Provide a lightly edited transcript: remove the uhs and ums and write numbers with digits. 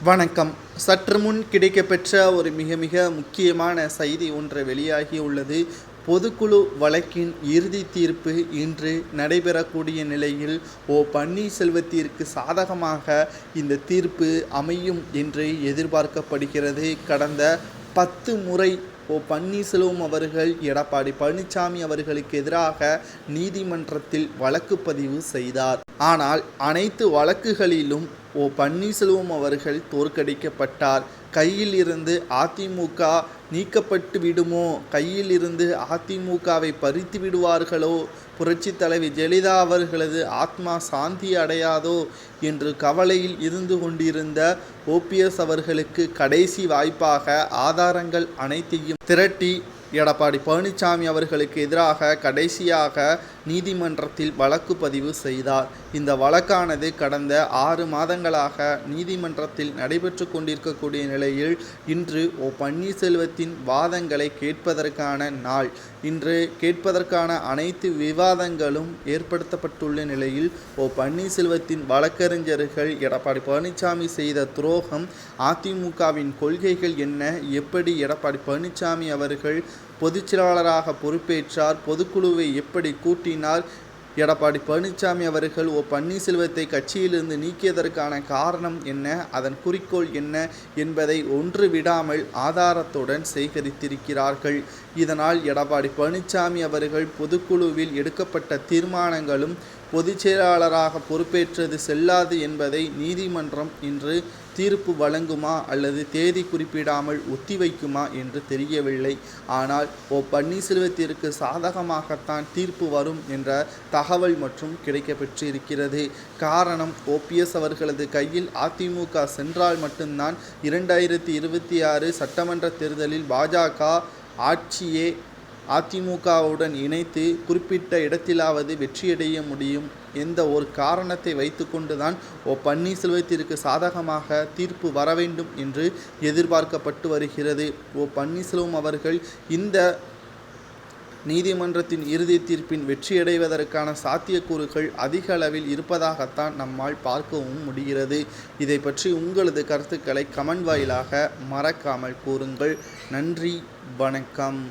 வணக்கம். சற்று முன் கிடைக்கப்பெற்ற ஒரு மிக மிக முக்கியமான செய்தி ஒன்று வெளியாகி உள்ளது. பொதுக்குழு வழக்கின் இறுதி தீர்ப்பு இன்று நடைபெறக்கூடிய நிலையில் பன்னீர்செல்வத்திற்கு சாதகமாக இந்த தீர்ப்பு அமையும் என்று எதிர்பார்க்கப்படுகிறது. கடந்த 10 முறை பன்னீர்செல்வம் அவர்கள் எடப்பாடி பழனிசாமி அவர்களுக்கு எதிராக நீதிமன்றத்தில் வழக்கு பதிவு செய்தார். ஆனால் அனைத்து வழக்குகளிலும் பன்னீர்செல்வம் அவர்கள் தோற்கடிக்கப்பட்டார். கையில் இருந்து அதிமுக நீக்கப்பட்டு விடுமோ, கையில் இருந்து அதிமுகவை பறித்து விடுவார்களோ, புரட்சி தலைவி ஜெயலலிதா அவர்களது ஆத்மா சாந்தி அடையாதோ என்று கவலையில் இருந்து கொண்டிருந்த ஓபிஎஸ் அவர்களுக்கு கடைசி வாய்ப்பாக ஆதாரங்கள் அனைத்தையும் திரட்டி எடப்பாடி பழனிசாமி அவர்களுக்கு எதிராக கடைசியாக நீதிமன்றத்தில் வழக்கு பதிவு செய்தார். இந்த வழக்கானது கடந்த 6 மாதங்களாக நீதிமன்றத்தில் நடைபெற்று கொண்டிருக்கக்கூடிய நிலையில் இன்று பன்னீர்செல்வத்தின் வாதங்களை கேட்பதற்கான நாள். இன்று கேட்பதற்கான அனைத்து விவாதங்களும் ஏற்படுத்தப்பட்டுள்ள நிலையில் பன்னீர்செல்வத்தின் வழக்கறிஞர்கள் எடப்பாடி பழனிசாமி செய்த துரோகம், அதிமுகவின் கொள்கைகள் என்ன, எப்படி எடப்பாடி பழனிசாமி அவர்கள் பொதுச்செயலாளராக பொறுப்பேற்றார், பொதுக்குழுவை எப்படி கூட்டினார், எடப்பாடி பழனிசாமி அவர்கள் பன்னீர்செல்வத்தை கட்சியிலிருந்து நீக்கியதற்கான காரணம் என்ன, அதன் குறிக்கோள் என்ன என்பதை ஒன்று விடாமல் ஆதாரத்துடன் சேகரித்திருக்கிறார்கள். இதனால் எடப்பாடி பழனிசாமி அவர்கள் பொதுக்குழுவில் எடுக்கப்பட்ட தீர்மானங்களும் பொதுச் செயலாளராக பொறுப்பேற்றது செல்லாது என்பதை நீதிமன்றம் இன்று தீர்ப்பு வழங்குமா அல்லது தேதி குறிப்பிடாமல் ஒத்திவைக்குமா என்று தெரியவில்லை. ஆனால் பன்னீர்செல்வத்திற்கு சாதகமாகத்தான் தீர்ப்பு வரும் என்ற தகவல் மற்றும் கிடைக்கப்பெற்றிருக்கிறது. காரணம், ஓபிஎஸ் அவர்களது கையில் அதிமுக சென்றால் மட்டும்தான் 2026 சட்டமன்ற தேர்தலில் பாஜக ஆட்சியே அதிமுகவுடன் இணைத்து குறிப்பிட்ட இடத்திலாவது வெற்றியடைய முடியும். எந்த ஒரு காரணத்தை வைத்துக்கொண்டுதான் பன்னீர்செல்வத்திற்கு சாதகமாக தீர்ப்பு வர வேண்டும் என்று எதிர்பார்க்கப்பட்டு வருகிறது. பன்னீர்செல்வம் அவர்கள் இந்த நீதிமன்றத்தின் இறுதி தீர்ப்பின் வெற்றியடைவதற்கான சாத்தியக்கூறுகள் அதிக அளவில் இருப்பதாகத்தான் நம்மால் பார்க்கவும் முடிகிறது. இதை பற்றி உங்களது கருத்துக்களை கமெண்ட் வாயிலாக மறக்காமல் கூறுங்கள். நன்றி, வணக்கம்.